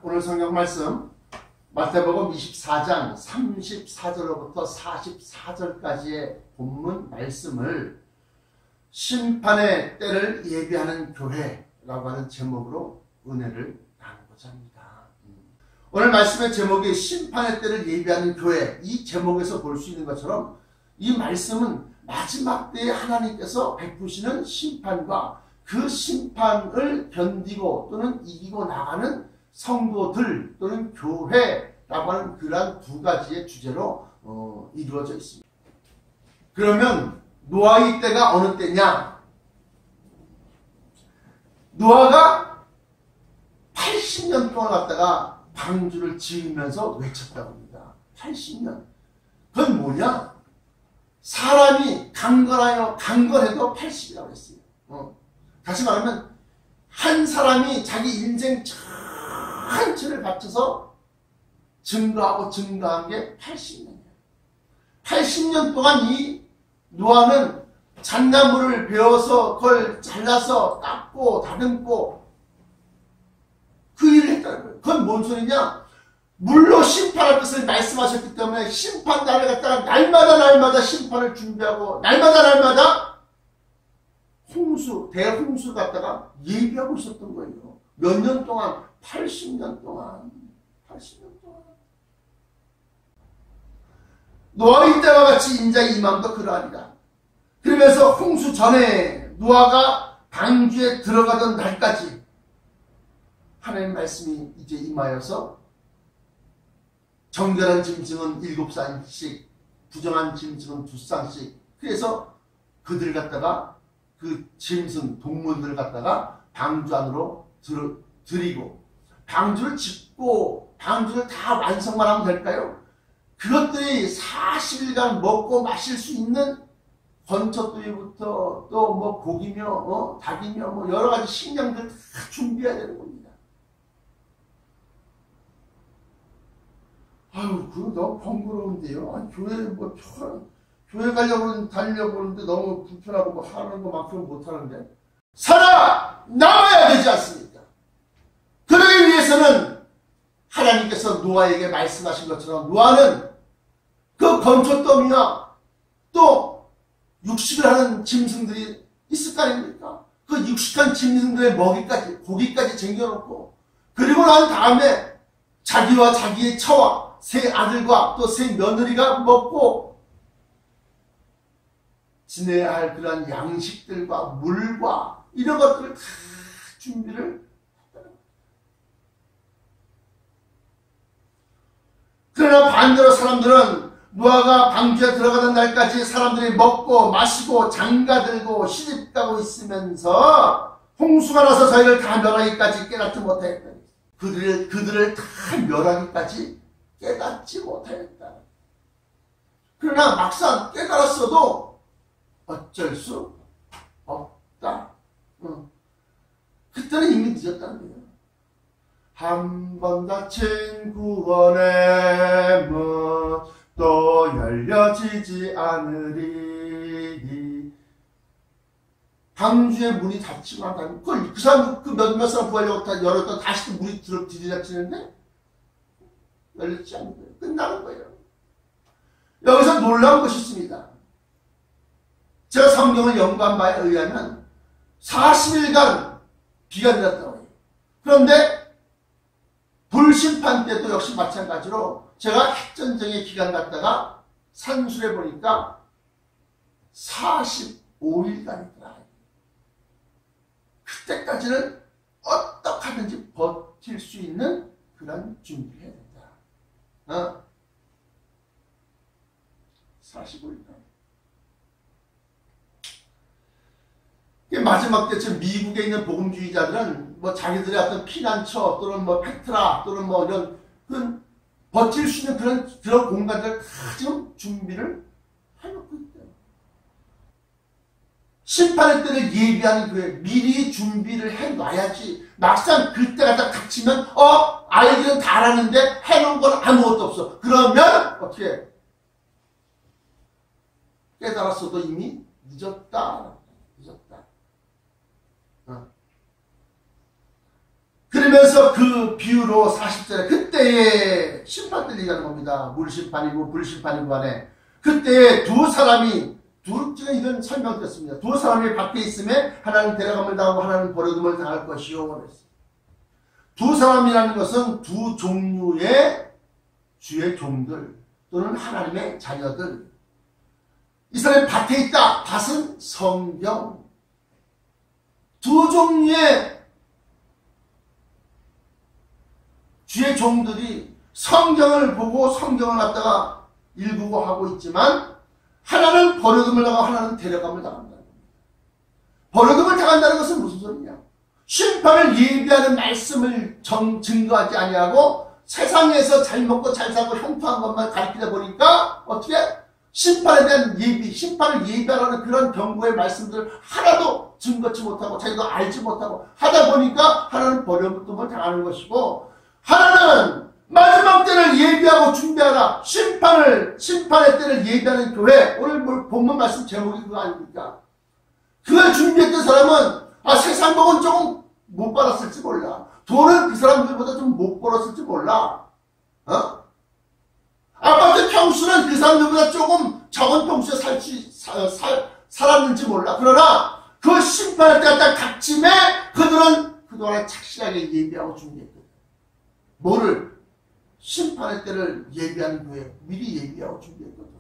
오늘 성경 말씀 마태복음 24장 34절로부터 44절까지의 본문 말씀을 심판의 때를 예비하는 교회라고 하는 제목으로 은혜를 나누고자 합니다. 오늘 말씀의 제목이 심판의 때를 예비하는 교회, 이 제목에서 볼 수 있는 것처럼 이 말씀은 마지막 때에 하나님께서 베푸시는 심판과 그 심판을 견디고 또는 이기고 나가는 성도들 또는 교회라고 하는 그러한 두 가지의 주제로 이루어져 있습니다. 그러면 노아의 때가 어느 때냐? 노아가 80년 동안 갔다가 방주를 지으면서 외쳤다고 합니다. 80년. 그건 뭐냐? 사람이 강건해도 80이라고 했어요. 다시 말하면 한 사람이 자기 인생 전체를 바쳐서 증거한 게 80년이에요. 80년 동안 이 노아는 잣나무를 베어서 그걸 잘라서 깎고 다듬고 그 일을 했다는 거예요. 그건 뭔 소리냐? 물로 심판할 것을 말씀하셨기 때문에 심판 날을 갖다가 날마다 심판을 준비하고 날마다 대홍수를 갖다가 예비하고 있었던 거예요. 몇 년 동안? 80년 동안. 노아의 때와 같이 인자의 임함도 그러하리라. 그러면서 홍수 전에 노아가 방주에 들어가던 날까지 하나님 말씀이 이제 임하여서 정결한 짐승은 7쌍씩, 부정한 짐승은 2쌍씩. 그래서 그들 갖다가 그 짐승, 동물들을 갖다가 방주 안으로 들이고 방주를 짓고 방주를 다 완성만 하면 될까요? 그것들이 40일간 먹고 마실 수 있는 건초두리부터 또 뭐 고기며 닭이며 뭐 여러 가지 식량들 다 준비해야 되는 겁니다. 아유, 그거 너무 번거로운데요. 교회 가려고 다니려고 그러는데 너무 불편하고 뭐 하는 거만큼 못하는데. 살아남아야 되지 않습니까? 그러기 위해서는 하나님께서 노아에게 말씀하신 것처럼 노아는 그 건초더미와 또 육식을 하는 짐승들이 있을 거 아닙니까? 그 육식한 짐승들의 고기까지 쟁여놓고 그리고 난 다음에 자기와 자기의 처와 세 아들과 또 세 며느리가 먹고 지내야 할 그러한 양식들과 물과 이런 것들을 다 준비를 했다는 거예요. 그러나 반대로 사람들은 노아가 방주에 들어가던 날까지 사람들이 먹고 마시고 장가들고 시집가고 있으면서 홍수가 나서 저희를 다 멸하기까지 깨닫지 못하였다. 그들을 다 멸하기까지 깨닫지 못하였다. 그러나 막상 깨달았어도 어쩔 수 없다. 그때는 이미 늦었다는 거예요. 한 번 닫힌 구원의 문 또 열려지지 않으리. 방주의 문이 닫히고 나면 그 사람 몇몇 사람 구하려고 다 열었다 다시 또 문이 들이닥치는데 열리지 않는 거예요. 끝나는 거예요. 여기서 놀라운 것이 있습니다. 제가 성경을 연구한 바에 의하면 40일간 비가 내렸다고 해요. 그런데 불심판 때도 역시 마찬가지로 제가 핵전쟁의 기간 갔다가 산술해 보니까 45일간이더라. 그때까지는 어떻게 하든지 버틸 수 있는 그런 준비를 해야 된다. 45일간. 마지막 때쯤 미국에 있는 복음주의자들은 뭐 자기들의 어떤 피난처 또는 뭐 페트라 또는 뭐 이런 버틸 수 있는 그런 공간들을 다 지금 준비를 해놓고 있대요. 심판의 때를 예비하는 교회, 미리 준비를 해놔야지. 막상 그때가 딱 닥치면 아이들은 다 알았는데 해놓은 건 아무것도 없어. 그러면 어떻게 깨달았어도 이미 늦었다. 그러면서 그 비유로 40절에 그때에 심판들 얘기하는 겁니다. 물심판이고 불심판이고 간에 그때에 두 사람이 제가 이런 설명드렸습니다. 두 사람이 밖에 있음에 하나는 데려감을 당하고 하나는 버려둠을 당할 것이요. 그랬어요. 두 사람이라는 것은 두 종류의 주의 종들 또는 하나님의 자녀들. 이 사람이 밭에 있다. 밭은 성경. 두 종류의 주의 종들이 성경을 보고 성경을 갖다가 읽고 하고 있지만 하나는 버려둠을 당하고 하나는 데려감을 당한다는 겁니다. 버려둠을 당한다는 것은 무슨 소리냐? 심판을 예비하는 말씀을 증거하지 아니하고 세상에서 잘 먹고 잘 살고 형통한 것만 가르치다 보니까 어떻게? 심판에 대한 예비, 심판을 예비하라는 그런 경고의 말씀들을 하나도 증거치 못하고 자기도 알지 못하고 하다 보니까 하나는 버려둠을 당하는 것이고 하나는 마지막 때를 예비하고 준비하라. 심판의 때를 예비하는 교회. 오늘 본문 말씀 제목이 그거 아닙니까? 그걸 준비했던 사람은 세상 복은 조금 못 받았을지 몰라. 돈은 그 사람들보다 좀 못 벌었을지 몰라. 아파트 평수는 그 사람들보다 조금 적은 평수에 살았는지 몰라. 그러나 그 심판의 때가 딱 닥침에 그들은 그동안에 착실하게 예비하고 준비했거든. 뭐를? 심판의 때를 예비하는 교회. 미리 예비하고 준비했거든.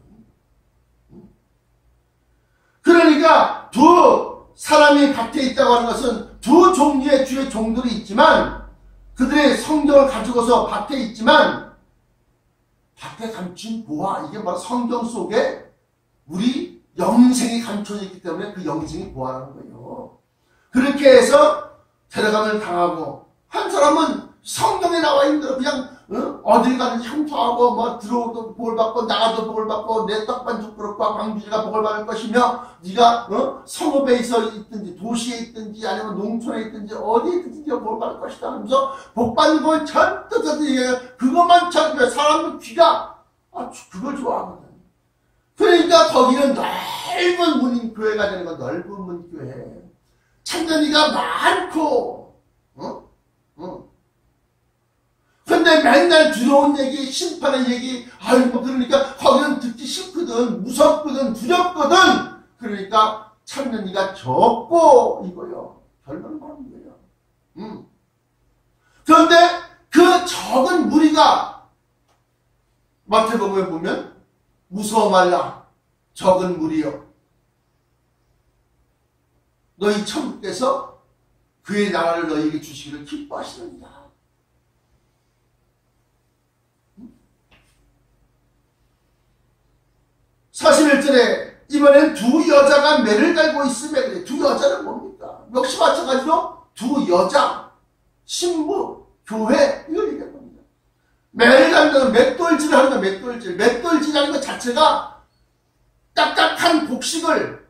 그러니까 두 사람이 밭에 있다고 하는 것은 두 종류의 주의 종들이 있지만 그들의 성경을 가지고서 밭에 있지만 밭에 감춘 보화, 이게 바로 성경 속에 우리 영생이 감춰져 있기 때문에 그 영생이 보화라는 거예요. 그렇게 해서 데려감을 당하고 한 사람은 성경에 나와 있는 대로 그냥 어딜 가든지 형통하고 뭐 들어오도 복을 받고 나가도 복을 받고 내 떡반죽 그릇과 광주리가 복을 받을 것이며 네가 성읍에 있든지 도시에 있든지 아니면 농촌에 있든지 어디에 있든지 복을 받을 것이다 하면서 복 받는 걸 전뜻 그것만 찾으면 사람은 귀가 그걸 좋아하거든. 그러니까 거기는 넓은 문인 교회가 되는 건 넓은 문 교회. 찬전이가 많고 근데 맨날 두려운 얘기, 심판의 얘기, 그러니까 거기는 듣기 싫거든, 무섭거든, 두렵거든. 그러니까 참견이가 적고 이거요. 결론은 그런 거예요. 그런데 그 적은 무리가 마태복음에 보면 무서워 말라, 적은 무리여. 너희 천국께서 그의 나라를 너희에게 주시기를 기뻐하시느니라. 41절에 이번엔 두 여자가 매를 달고 있으며 그래. 두 여자는 뭡니까? 역시 마찬가지로 두 여자, 신부, 교회 이걸 얘기하는 겁니다. 매를 달면 맷돌질을 하는 거야. 맷돌질이라는 것 자체가 딱딱한 곡식을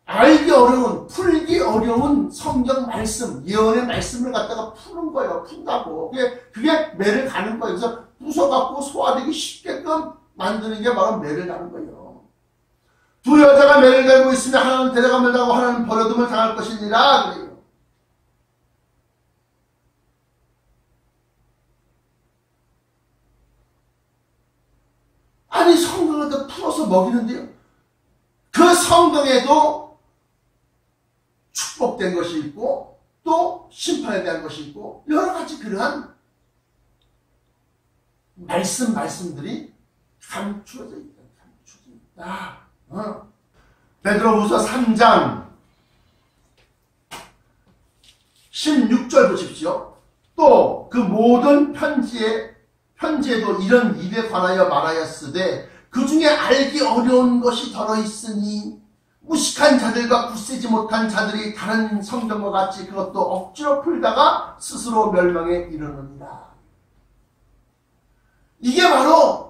알기 어려운, 풀기 어려운 성경 말씀, 예언의 말씀을 갖다가 푸는 거예요. 푼다고. 그게 매를 가는 거예요. 그래서 부숴갖고 소화되기 쉽게끔 만드는 게 바로 매를 가는 거예요. 두 여자가 매를 달고 있으면 하나는 데려감을 당하고 하나는 버려둠을 당할 것이니라 그래요. 아니 성경을 다 풀어서 먹이는데요. 그 성경에도 축복된 것이 있고 또 심판에 대한 것이 있고 여러 가지 그러한 말씀들이 감추어져 있다. 감추어져 있다. 베드로후서 3장 16절 보십시오. 또 그 모든 편지에도 이런 일에 관하여 말하였으되 그 중에 알기 어려운 것이 더러있으니 무식한 자들과 굳세지 못한 자들이 다른 성경과 같이 그것도 억지로 풀다가 스스로 멸망에 이르느니라. 이게 바로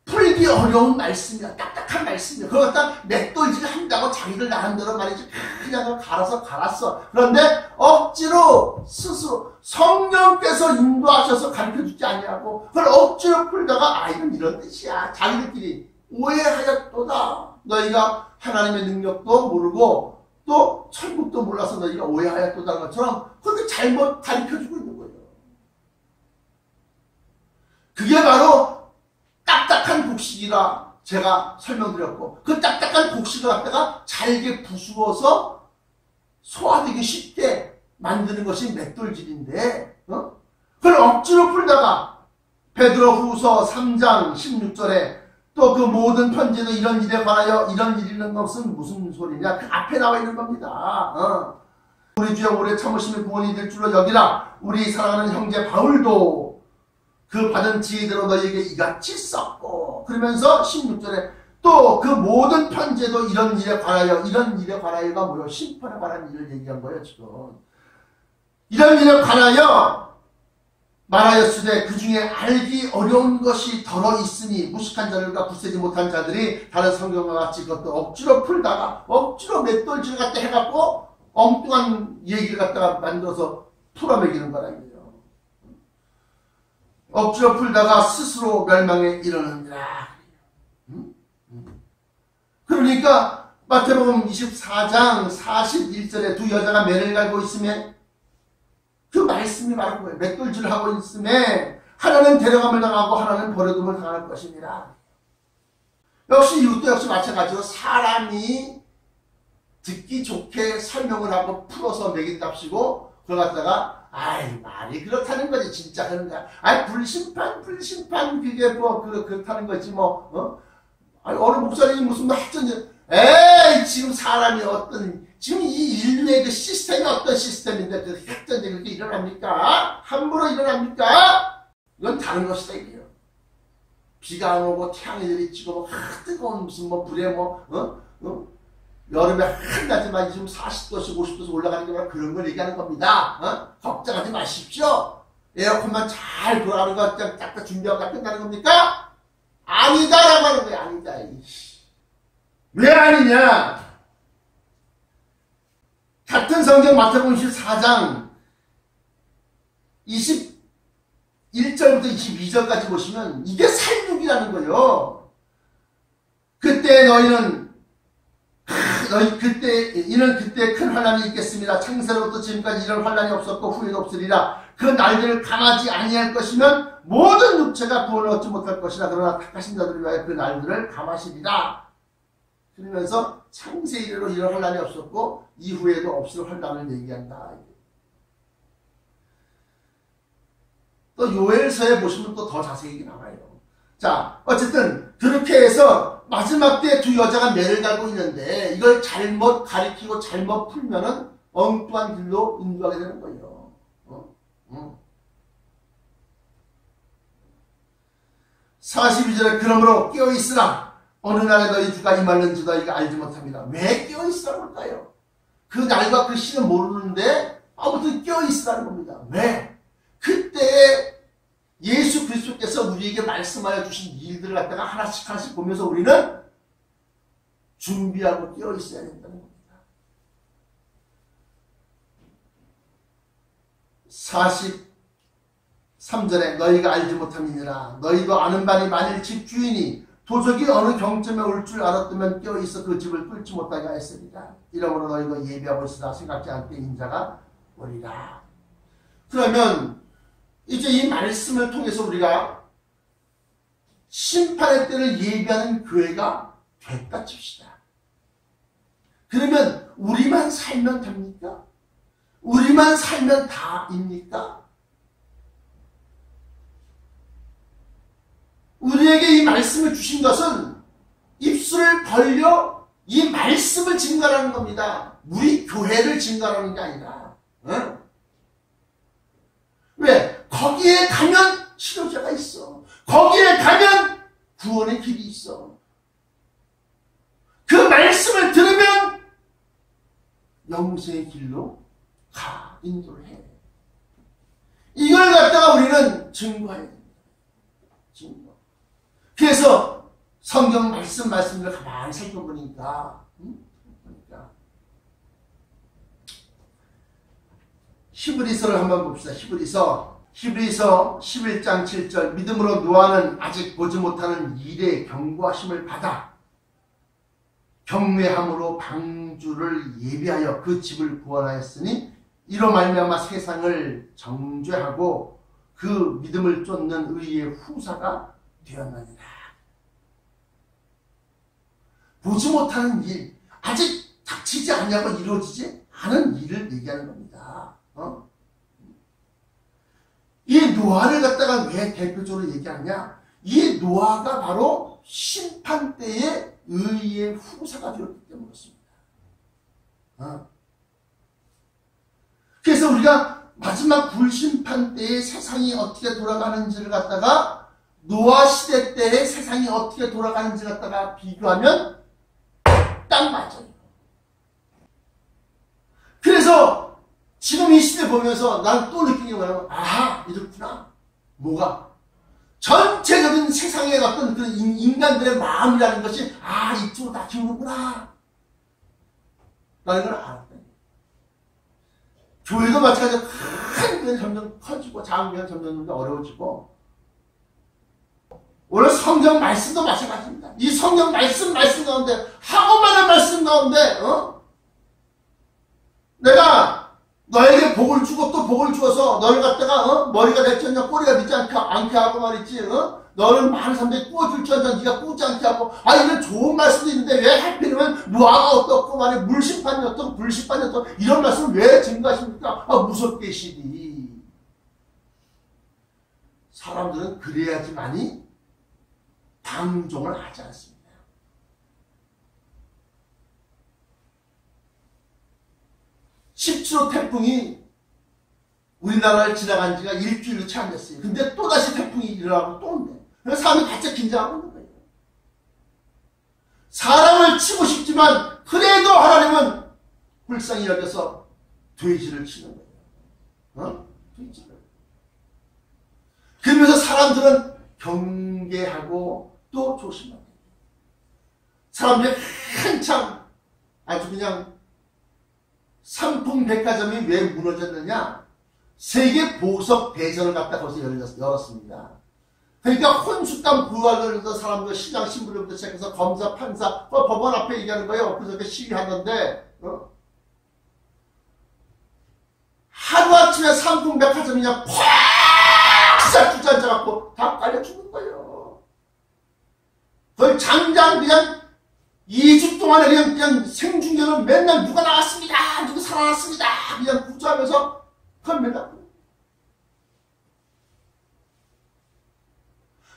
풀기 어려운 말씀이야. 딱딱한 말씀이야. 그걸 갖다 맷돌질 한다고 자기들 나한 대로 말이지 그냥 갈았어. 그런데 억지로 스스로 성령께서 인도하셔서 가르쳐주지 아니하고 그걸 억지로 풀다가 이건 이런 뜻이야. 자기들끼리 오해하였도다. 너희가 하나님의 능력도 모르고 또 천국도 몰라서 너희가 오해하였도다는 것처럼 그렇게 잘못 가르쳐주고 있는 거예요. 그게 바로 딱딱한 곡식이라 제가 설명드렸고, 그 딱딱한 곡식을 갖다가 잘게 부수어서 소화되기 쉽게 만드는 것이 맷돌질인데, 그걸 억지로 풀다가 베드로후서 3장 16절에 또 그 모든 편지는 이런 일에 관하여 이런 일이라는 것은 무슨 소리냐? 그 앞에 나와 있는 겁니다. 우리 주여 오래 참으심이 구원이 될 줄로 여기라. 우리 사랑하는 형제 바울도 그 받은 지혜대로 너희에게 이같이 썼고, 그러면서 16절에 또 그 모든 편지에도 이런 일에 관하여가 뭐요? 심판에 관한 일을 얘기한 거예요, 지금. 이런 일에 관하여 말하였으되 그 중에 알기 어려운 것이 더러 있으니 무식한 자들과 굳세지 못한 자들이 다른 성경과 같이 그것도 억지로 풀다가 억지로 맷돌질 갖다 해갖고 엉뚱한 얘기를 갖다가 만들어서 풀어매기는 거라고요. 억지로 풀다가 스스로 멸망에 이르느니라. 그러니까 마태복음 24장 41절에 두 여자가 매를 갈고 있으며 그 말씀이 말한 거예요. 맷돌질을 하고 있음에 하나는 데려감을 당하고 하나는 버려둠을 당할 것입니다. 역시 이것도 역시 마찬가지로 사람이 듣기 좋게 설명을 하고 풀어서 매긴답시고 그걸 갖다가 아이 말이 그렇다는 거지 진짜 그런 거야. 아이 불심판 그게 뭐 그렇다는 거지 뭐. 아니 어느 목사님이 무슨 뭐 학전지 에이 지금 사람이 지금 이 인류의 그 시스템이 어떤 시스템인데 그 핵전쟁이 그렇게 일어납니까? 함부로 일어납니까? 이건 다른 것이다 이게요. 비가 안 오고 태양이 내리치고 뭐 뜨거운 무슨 뭐 불에 여름에 한낮에만 지금 40도씩 50도씩 올라가는 게 바로 그런 걸 얘기하는 겁니다. 걱정하지 마십시오. 에어컨만 잘 돌아가는 거 그냥 딱 준비하고 끝나는 겁니까? 아니다라고 하는 거야. 아니다. 왜 아니냐? 같은 성경 마태복음 14장 21절부터 22절까지 보시면 이게 살육이라는 거예요. 그때 이는 그때 큰 환난이 있겠습니다. 창세로부터 지금까지 이런 환난이 없었고 후에도 없으리라. 그 날들을 감하지 아니할 것이면 모든 육체가 구원을 얻지 못할 것이라. 그러나 택하신 자들을 위하여 그 날들을 감하시리라. 그러면서 창세 이래로 이런 환난이 없었고 이후에도 없을 환난을 얘기한다. 또 요엘서에 보시면 또 더 자세히 나와요. 자, 어쨌든 그렇게 해서 마지막 때 두 여자가 매를 갈고 있는데 이걸 잘못 가리키고 잘못 풀면은 엉뚱한 길로 인도하게 되는 거예요. 42절에 그러므로 깨어있으라. 어느 날에 너희 주가 임하는지 너희가 알지 못합니다. 왜 깨어있으라고 할까요? 그 날과 그 시는 모르는데 아무튼 깨어있으라는 겁니다. 왜? 그때 예수 그리스도께서 우리에게 말씀하여 주신 일들을 갖다가 하나씩 하나씩 보면서 우리는 준비하고 깨어있어야 된다는 겁니다. 43절에 너희가 알지 못함이니라. 너희도 아는 바니 만일 집주인이 도적이 어느 경점에 올 줄 알았다면 깨어있어 그 집을 뚫지 못하게 하였으리라. 이러므로 너희도 예비하고 있으라. 생각지 않게 인자가 오리라. 그러면 이제 이 말씀을 통해서 우리가 심판의 때를 예비하는 교회가 됐다 칩시다. 그러면 우리만 살면 됩니까? 우리만 살면 다입니까? 우리에게 이 말씀을 주신 것은 입술을 벌려 이 말씀을 증거하는 겁니다. 우리 교회를 증거하는 게 아니라. 왜? 거기에 가면 치료자가 있어. 거기에 가면 구원의 길이 있어. 그 말씀을 들으면 영생의 길로 인도를 해. 이걸 갖다가 우리는 증거해야 됩니다. 증거. 그래서 성경 말씀을 가만히 살펴보니까 히브리서를 한번 봅시다. 히브리서 11장 7절 믿음으로 노아는 아직 보지 못하는 일의 경고하심을 받아 경외함으로 방주를 예비하여 그 집을 구원하였으니 이로 말미암아 세상을 정죄하고 그 믿음을 쫓는 의의 후사가 되었느니라. 보지 못하는 일, 아직 닥치지 않냐고 이루어지지 않은 일을 얘기하는 겁니다. 이 노아를 갖다가 왜 대표적으로 얘기하느냐? 이 노아가 바로 심판 때의 의의 후사가 되었기 때문에 그렇습니다. 그래서 우리가 마지막 불심판 때의 세상이 어떻게 돌아가는지를 갖다가 노아 시대 때의 세상이 어떻게 돌아가는지를 갖다가 비교하면 딱 맞아요. 그래서 지금 이 시대 보면서 난 또 느낀 게 뭐냐면, 아하, 이렇구나. 뭐가? 전체적인 세상의 어떤 그 인간들의 마음이라는 것이, 이쪽으로 다 기우는구나. 라는 걸 알았다. 교회도 마찬가지로 큰 교회는 점점 커지고, 작은 교회는 점점 어려워지고, 오늘 성경 말씀도 마찬가지입니다. 이 성경 말씀 가운데, 하고 많은 말씀 가운데, 내가 너에게 복을 주고 또 복을 주어서 너를 갖다가 머리가 되지 않냐 꼬리가 되지 않게 하고 말이지. 너를 많은 사람들이 꾸어줄 줄 알았는데 네가 꾸지 않게 하고. 이런 좋은 말씀도 있는데 왜 하필이면 노아가 어떻고 말이야 물심판이 어떻고 불심판이 어떻고 이런 말씀을 왜 증거하십니까? 무섭게 시리. 사람들은 그래야지만이 방종을 하지 않습니다. 십수로 태풍이 우리나라를 지나간 지가 일주일도 채 안 됐어요. 근데 또다시 태풍이 일어나고 또 온대. 그래서 사람이 바짝 긴장하고 있는 거예요. 사람을 치고 싶지만 그래도 하나님은 불쌍히 여겨서 돼지를 치는 거예요. 돼지를. 그러면서 사람들은 경계하고 또 조심하고. 사람들이 한참 아주 그냥 삼풍백화점이 왜 무너졌느냐? 세계 보석 대전을 갖다 거기서 열었습니다. 그러니까 혼숫담 부활을 해서 사람들 시장 신부름부터 시작해서 검사, 판사, 법원 앞에 얘기하는 거예요. 그래서 이렇게 시위하는데, 하루아침에 삼풍백화점이 그냥 팍 주저앉아갖고 다 깔려 죽는 거예요. 거의 장장 그냥 2주 동안에 그냥 생중계는 맨날 누가 나왔습니다. 누가 살아났습니다. 그냥 구조하면서 그건 맨날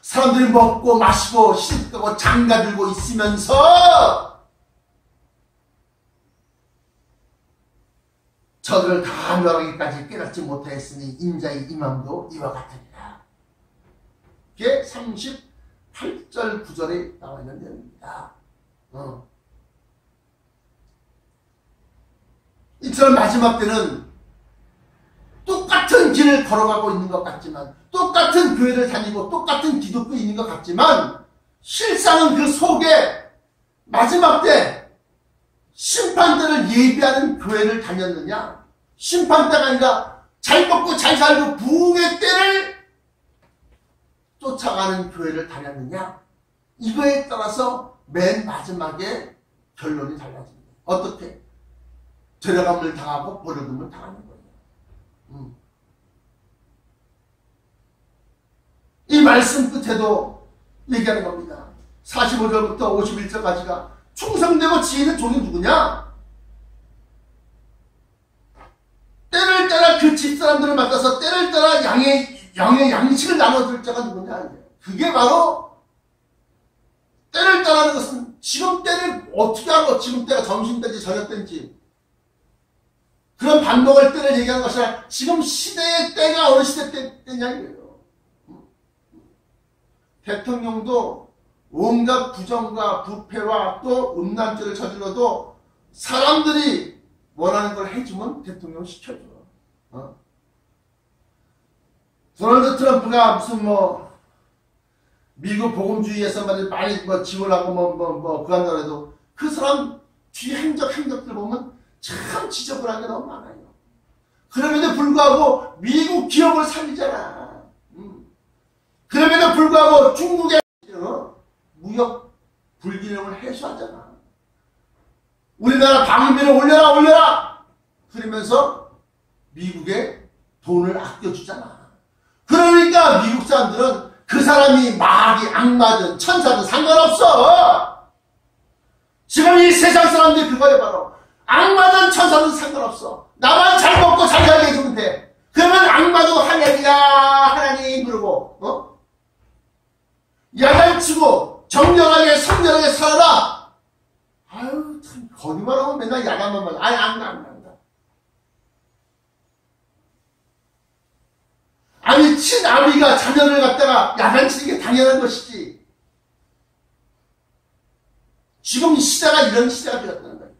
사람들이 먹고 마시고 씻고 장가 들고 있으면서 저들을 다 멸하기까지 깨닫지 못하였으니 인자의 임함도 이와 같으니라. 이게 38절 9절에 나와 있는 내용입니다. 이처럼 마지막 때는 똑같은 길을 걸어가고 있는 것 같지만, 똑같은 교회를 다니고 똑같은 기독교에 있는 것 같지만, 실상은 그 속에 마지막 때 심판대를 예비하는 교회를 다녔느냐, 심판대가 아니라 잘 먹고 잘 살고 부흥의 때를 쫓아가는 교회를 다녔느냐, 이거에 따라서 맨 마지막에 결론이 달라집니다. 어떻게? 데려감을 당하고 버려둠을 당하는 거예요. 이 말씀 끝에도 얘기하는 겁니다. 45절부터 51절까지가 충성되고 지혜 있는 종이 누구냐? 때를 따라 그 집사람들을 맡아서 때를 따라 양의 양식을 나눠줄 자가 누구냐? 그게 바로 때를 따라하는 것은 지금 때를 어떻게 하고 지금 때가 점심때인지 저녁때인지 그런 밥 먹을 때를 얘기하는 것이 아니라 지금 시대의 때가 어느 시대 때냐 이거예요. 대통령도 온갖 부정과 부패와 또 음란죄를 저질러도 사람들이 원하는 걸 해주면 대통령 시켜줘. 도널드 트럼프가 무슨 미국 복음주의에서 많이 지원하고 그 한다고 그 사람 뒤 행적들 보면 참 지저분한 게 너무 많아요. 그럼에도 불구하고 미국 기업을 살리잖아. 그럼에도 불구하고 중국의 무역 불균형을 해소하잖아. 우리나라 방위비를 올려라 그러면서 미국에 돈을 아껴주잖아. 그러니 그러니까 미국 사람들은 그 사람이 마귀, 악마든 천사든 상관없어. 지금 이 세상 사람들이 그거예요. 바로 악마든 천사든 상관없어. 나만 잘 먹고 잘 살게 해주면 돼. 그러면 악마도 할렐루야 하나님 그러고 야단치고 정결하게 성결하게 살아라. 아유 참 거짓말하고 맨날 야단만 말해. 아니 안 간다. 아니 친아비가 자녀를 갖다가 야단치는 게 당연한 것이지. 지금 이 시대가 이런 시대가 되었다는 거예요.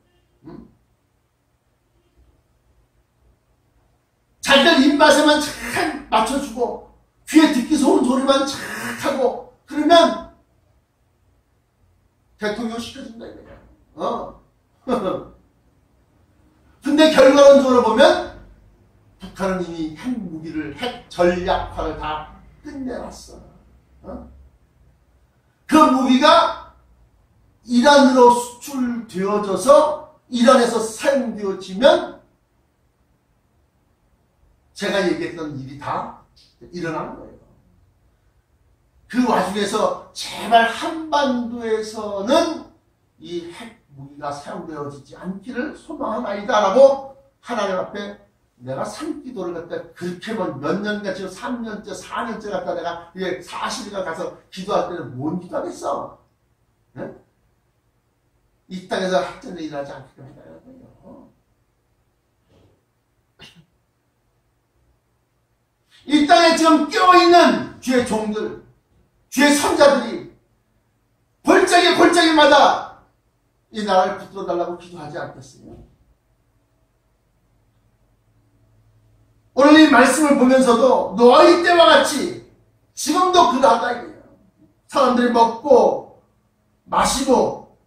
자기들 입맛에만 잘 맞춰주고 귀에 듣기 좋은 소리만 잘 하고 그러면 대통령 시켜준다 이거야. 근데 결과론적으로 보면 북한은 이미 핵무기를, 핵 전략화를 다 끝내놨어. 그 무기가 이란으로 수출되어져서 이란에서 사용되어지면 제가 얘기했던 일이 다 일어나는 거예요. 그 와중에서 제발 한반도에서는 이 핵무기가 사용되어지지 않기를 소망하나이다라고 하나님 앞에 내가 산기도를 갖다 그렇게 몇 년간 지금 3년째 4년째 갖다 내가 40일간 가서 기도할 때는 뭔 기도하겠어? 네? 이 땅에서 핵전쟁이 일어나지 않기로 해놔야 돼요. 이 땅에 지금 깨어있는 주의 종들, 주의 선자들이 골짜기마다 이 나라를 붙들어 달라고 기도하지 않겠어요? 오늘 이 말씀을 보면서도 너희 때와 같이 지금도 그러하다 이거예요. 사람들이 먹고 마시고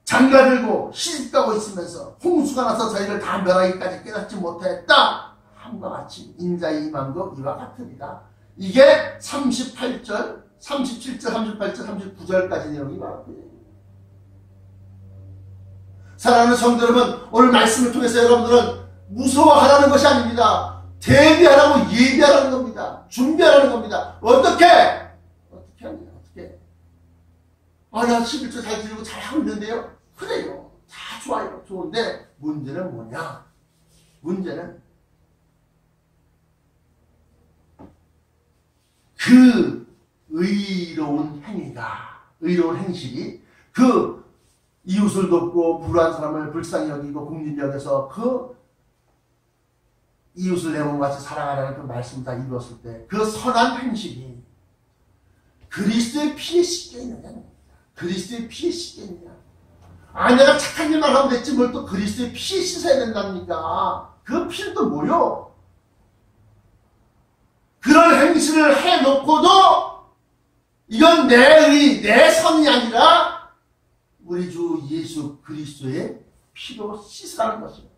장가들고 시집가고 있으면서 홍수가 나서 저희를 다 멸하기까지 깨닫지 못했다. 함과 같이 인자의 임함도 이와 같으리다. 이게 38절, 37절, 38절, 39절까지 내용이 나왔고요. 사랑하는 성도 여러분, 오늘 말씀을 통해서 여러분들은 무서워하라는 것이 아닙니다. 대비하라고 예비하라는 겁니다. 준비하라는 겁니다. 어떻게 합니다. 어떻게? 나 11조 잘 드리고 잘 하고 있는데요. 그래요. 다 좋아요. 좋은데 문제는 뭐냐? 문제는 그 의로운 행실이 그 이웃을 돕고 불우한 사람을 불쌍히 여기고 국민 여겨서 그 이웃을 내 몸같이 사랑하라는 그 말씀을 다 이루었을 때 그 선한 행실이 그리스도의 피에 씻겨 있느냐는 겁니다. 그리스도의 피에 씻겨 있느냐. 내가 착한 일만 하면 됐지 뭘 또 그리스도의 피에 씻어야 된답니까? 그 피는 또 뭐요? 그런 행실을 해놓고도 이건 내 의, 내 선이 아니라 우리 주 예수 그리스도의 피로 씻으라는 것입니다.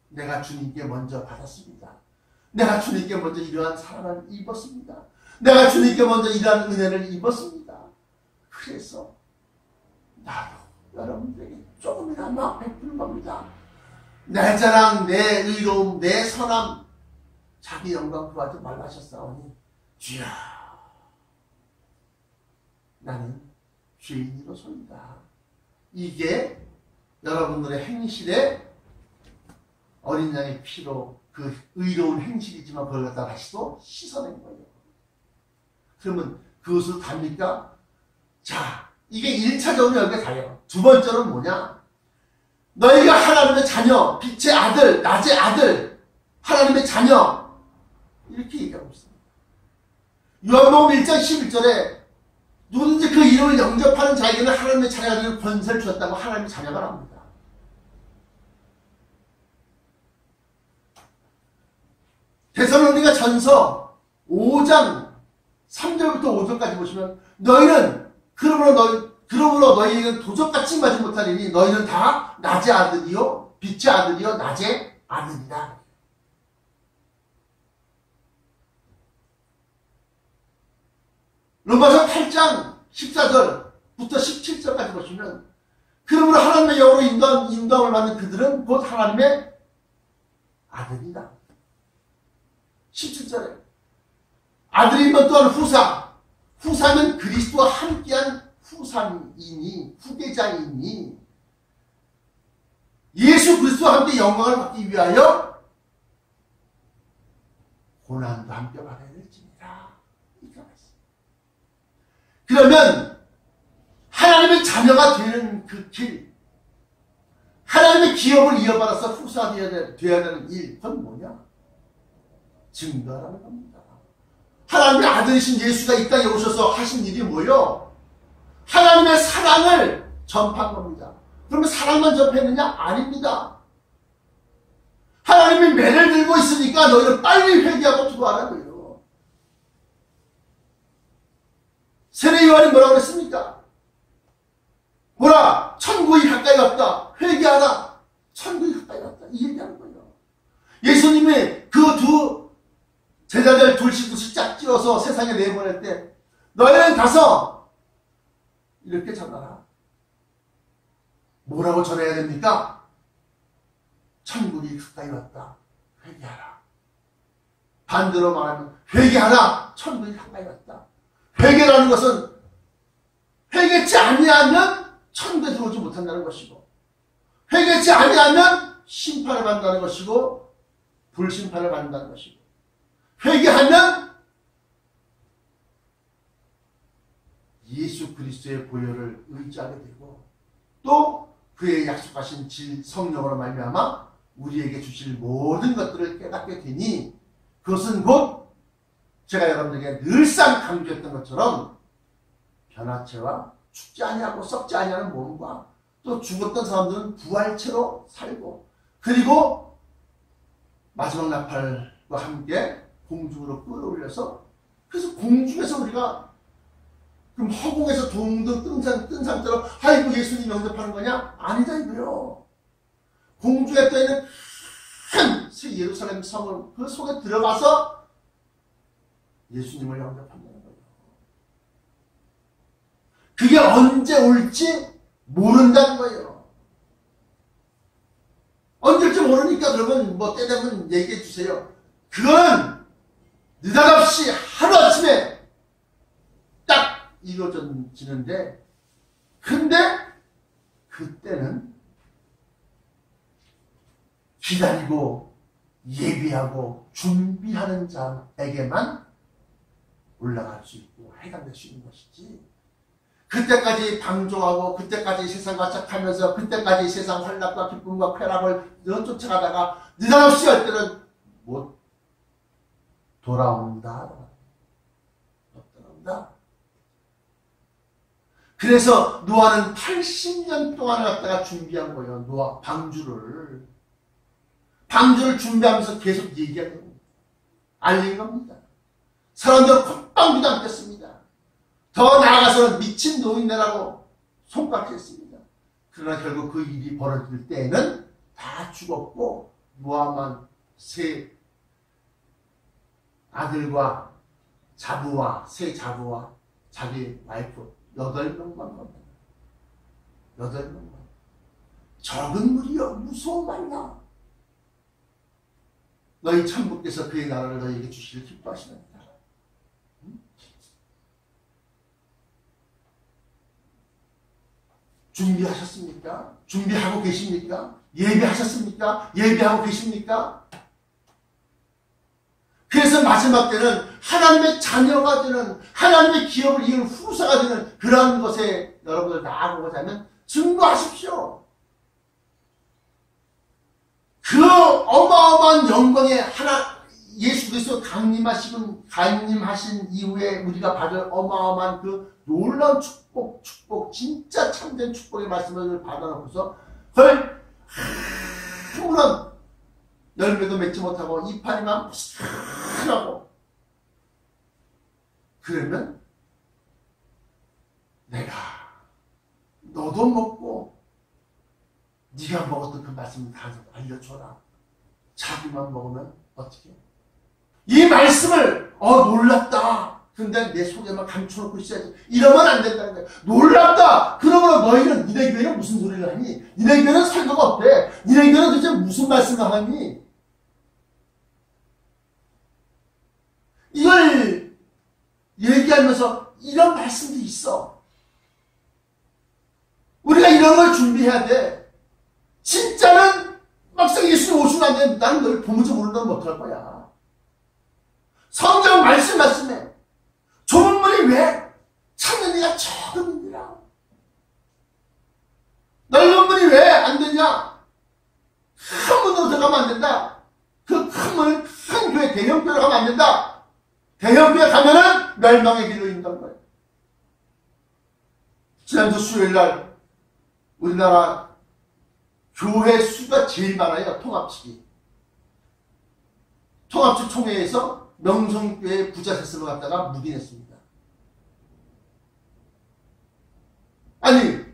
내가 주님께 먼저 받았습니다. 내가 주님께 먼저 이러한 사랑을 입었습니다. 내가 주님께 먼저 이러한 은혜를 입었습니다. 그래서 나도 여러분들에게 조금이나마 베푸는 겁니다. 내 자랑, 내 의로움, 내 선함, 자기 영광 구하지 말라 하셨사오니 주야 나는 죄인으로소이다. 이게 여러분들의 행실에 어린 양의 피로 그 의로운 행실이지만 그걸 갖다 다시 또 씻어낸 거예요. 그러면 그것을 답니까? 자, 이게 1차적으로 여기가 다예요. 두 번째로는 뭐냐? 너희가 하나님의 자녀, 빛의 아들, 낮의 아들, 하나님의 자녀 이렇게 얘기하고 있습니다. 요한복음 1장 11절에 누구든지 그 이름을 영접하는 자에게는 하나님의 자녀가 되는 권세를 주었다고 하나님의 자녀가 나옵니다. 데살로니가 전서 5장 3절부터 5절까지 보시면 너희는 그러므로 너희는 도적같이 맞지 못하리니 너희는 다 낮의 아들이요 빛의 아들이요 낮의 아들이다. 로마서 8장 14절부터 17절까지 보시면 그러므로 하나님의 영으로 인도함을 받는 그들은 곧 하나님의 아들이다. 17절에 아들이면 또한 후사, 후사는 그리스도와 함께한 후사이니 후계자이니 예수 그리스도와 함께 영광을 받기 위하여 고난도 함께 받아야 될지니라. 그러면 하나님의 자녀가 되는 그 길, 하나님의 기업을 이어받아서 후사가 되어야 되는 일, 그건 뭐냐? 증거라는 겁니다. 하나님의 아들이신 예수가 이 땅에 오셔서 하신 일이 뭐요? 하나님의 사랑을 전파한 겁니다. 그러면 사랑만 전파했느냐? 아닙니다. 하나님이 매를 들고 있으니까 너희는 빨리 회개하고 들어와라는 거예요. 세례 요한이 뭐라고 그랬습니까? 뭐라? 천국이 가까이 왔다. 회개하라. 천국이 가까이 왔다. 이 얘기하는 거예요. 예수님이 그 두 제자들 둘씩 짝 찌어서 세상에 내보낼 때 너희는 가서 이렇게 전하라. 뭐라고 전해야 됩니까? 천국이 가까이 왔다. 회개하라. 반대로 말하면 회개하라. 천국이 가까이 왔다. 회개라는 것은 회개치 아니하면 천국에 들어오지 못한다는 것이고, 회개치 아니하면 심판을 받는다는 것이고, 불심판을 받는다는 것이고, 회개하면 예수 그리스도의 보혈을 의지하게 되고, 또 그의 약속하신 성령으로 말미암아 우리에게 주실 모든 것들을 깨닫게 되니, 그것은 곧 제가 여러분들에게 늘상 강조했던 것처럼 변화체와 죽지 아니하고 썩지 아니하는 몸과 또 죽었던 사람들은 부활체로 살고, 그리고 마지막 나팔과 함께 공중으로 끌어올려서, 그래서 공중에서 우리가 그럼 허공에서 둥둥 뜬 상태로 아이고 예수님 영접하는 거냐? 아니다 이거요. 공중에 떠있는 큰 새 예루살렘 성을 그 속에 들어가서 예수님을 영접한다는 거예요. 그게 언제 올지 모른다는 거예요. 언제 올지 모르니까 그러면 뭐 때 되면 얘기해 주세요. 그거는 느닷없이 하루아침에 딱 이루어지는데, 근데 그때는 기다리고 예비하고 준비하는 자에게만 올라갈 수 있고 해당될 수 있는 것이지, 그때까지 방종하고 그때까지 세상과 착하면서 그때까지 세상 환락과 기쁨과 쾌락을 쫓아가다가 느닷없이 할 때는 못 돌아온다. 못 돌아온다. 그래서 노아는 80년 동안을 갖다가 준비한 거예요. 노아 방주를 준비하면서 계속 얘기하는 겁니다. 알린 겁니다. 사람들은 콧방귀도 안 꼈습니다. 더 나아가서는 미친 노인네라고 손가락했습니다. 그러나 결국 그 일이 벌어질 때에는 다 죽었고 노아만 세 아들과 자부와 세 자부와 자기 와이프 8명만 겁니다. 8명만. 적은 무리여 무서워 말라. 너희 천국께서 그의 나라를 너희에게 주시길 기뻐하시느니라. 준비하셨습니까? 준비하고 계십니까? 예비하셨습니까? 예비하고 계십니까? 그래서 마지막 때는 하나님의 자녀가 되는, 하나님의 기업을 이은 후사가 되는 그런 것에 여러분들 나아가고자 하면 증거하십시오. 그 어마어마한 영광의 예수 그리스도 강림하신 이후에 우리가 받을 어마어마한 그 놀라운 축복, 진짜 참된 축복의 말씀을 받아놓고서 헐, 아무런 열매도 맺지 못하고 이파리만 무스하고, 그러면 내가 너도 먹고 네가 먹었던 그 말씀을 다 알려줘라. 자기만 먹으면 어떻게 해? 이 말씀을 놀랍다. 근데 내 속에만 감춰놓고 있어야지. 이러면 안 된다는 거야. 놀랍다. 그러므로 너희는 니네 교회는 무슨 소리를 하니? 니네 교회는 설교가 어때? 니네 교회는 도대체 무슨 말씀을 하니? 이걸 얘기하면서 이런 말씀도 있어. 우리가 이런 걸 준비해야 돼. 진짜는 막상 예수님 오시면 안 돼. 나는 널 보면서 모른다면 어떡할 거야. 성경 말씀해. 좁은 문이 왜? 찾는 이가 적은이라. 넓은 문이 왜 안 되냐? 큰 문으로 들어가면 안 된다. 그 큰 문은 큰 교회, 대형교회로 가면 안 된다. 대형교회 가면은 멸망의 길로 인도할 거예요. 지난주 수요일날 우리나라 교회 수가 제일 많아요. 통합식이. 통합식 총회에서 명성교회 부자 세습을 갖다가 묵인했습니다. 아니,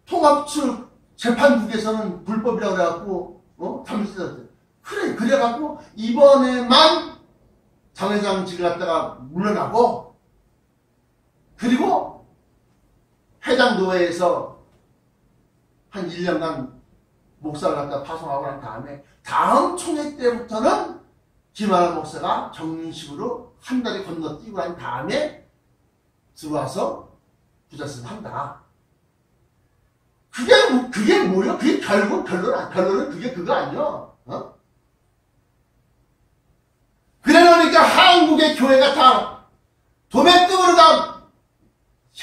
통합식 재판국에서는 불법이라고 그래갖고, 담수했어요. 그래갖고, 이번에만 장회장직을 갖다가 물러나고, 그리고 해당도회에서 한 1년간 목사를 갖다 파송하고 난 다음에, 다음 총회 때부터는 김하나 목사가 정식으로 한 달에 건너뛰고 난 다음에 들어와서 부자스를 한다. 그게 뭐야? 그게 결론은 그게 그거 아니야? 그래 놓으니까 한국의 교회가 다 도매뚱으로 다,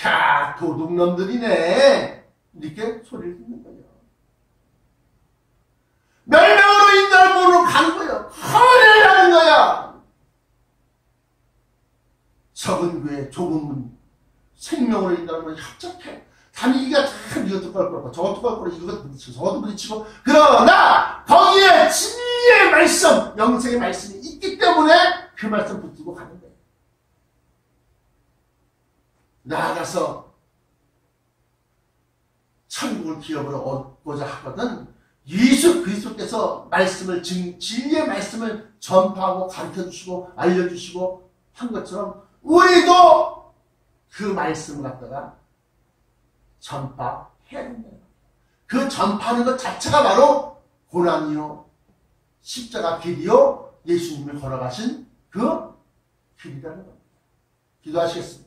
야, 도둑놈들이네. 이렇게 소리를 듣는 거예요. 멸망으로 인도할 문으로 가는 거예요. 허리를 하는 거야. 적은 교회, 좁은 문, 생명으로 인도할 문이 합작해. 다니기가 참 이것도 껄껄거리고 저것도 껄껄거리고 이것도 부딪히고 저것도 부딪히고, 그러나 거기에 진리의 말씀, 영생의 말씀이 있기 때문에 그 말씀 붙들고 가는 거예요. 나아가서 천국을 기업으로 얻고자 하거든 예수 그리스도께서 말씀을, 진리의 말씀을 전파하고 가르쳐주시고 알려주시고 한 것처럼 우리도 그 말씀을 갖다가 전파해야 된다. 그 전파하는 것 자체가 바로 고난이요, 십자가 길이요, 예수님을 걸어가신 그 길이라는 겁니다. 기도하시겠습니다.